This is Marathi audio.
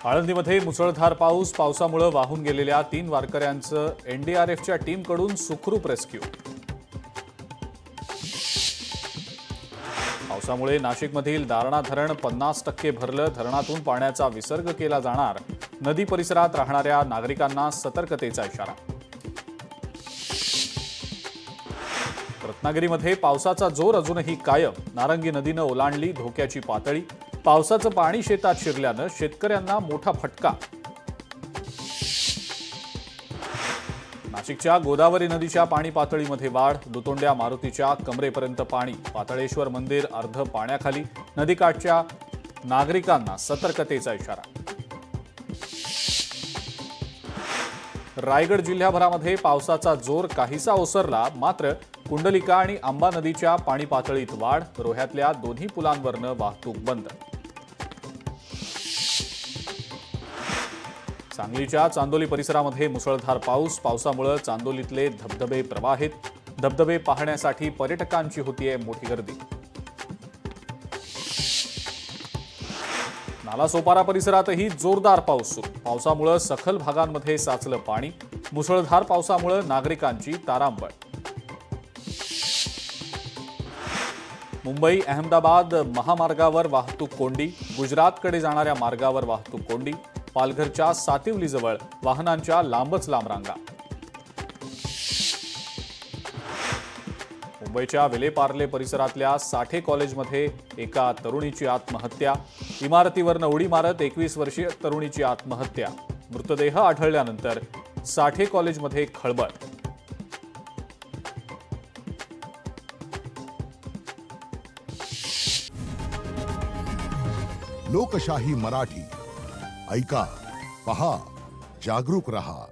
आळंदीमध्ये मुसळधार पावसामुळे वाहून गेलेल्या 3 वारकऱ्यांचं एनडीआरएफच्या टीमकडून सुखरूप रेस्क्यू। पावसामुळे नाशिकमधील दारणा धरण 50% भरलं। धरणातून पाण्याचा विसर्ग केला जाणार। नदी परिसरात राहणाऱ्या नागरिकांना सतर्कतेचा इशारा। रत्नागिरीमध्ये पावसाचा जोर अजूनही कायम। नारंगी नदीनं ओलांडली धोक्याची पातळी। पावसाचं पाणी शेतात शिरल्यानं शेतकऱ्यांना मोठा फटका। नाशिकच्या गोदावरी नदीच्या पाणी पातळीमध्ये वाढ। दुतोंड्या मारुतीच्या कमरेपर्यंत पाणी। पाताळेश्वर मंदिर अर्ध पाण्याखाली। नदीकाठच्या नागरिकांना सतर्कतेचा इशारा। रायगड जिल्ह्याभरामध्ये पावसाचा जोर काहीसा ओसरला। मात्र कुंडलिका आणि आंबा नदीच्या पाणी पातळीत वाढ। रोह्यातल्या दोन्ही पुलांवरनं वाहतूक बंद। सांगलीच्या चांदोली परिसरामध्ये मुसळधार पाऊस। पावसामुळे चांदोलीतले धबधबे प्रवाहित। धबधबे पाहण्यासाठी पर्यटकांची होतीये मोठी गर्दी। नालासोपारा परिसरातही जोरदार पाऊस सुरू। पावसामुळे सखल भागांमध्ये साचलं पाणी। मुसळधार पावसामुळे नागरिकांची तारांबळ। मुंबई अहमदाबाद महामार्गावर वाहतूक कोंडी। गुजरातकडे जाणाऱ्या मार्गावर वाहतूक कोंडी। पालघरच्या सातिवलीजवळ वाहनांच्या लांबच लांब रांगा। मुंबईच्या विलेपार्ले परिसरातल्या साठे कॉलेजमध्ये एका तरुणीची आत्महत्या। इमारतीवरनं उडी मारत 21 वर्षीय तरुणीची आत्महत्या। मृतदेह आढळल्यानंतर साठे कॉलेजमध्ये खळबळ। लोकशाही मराठी ऐका, पहा, जागरूक रहा।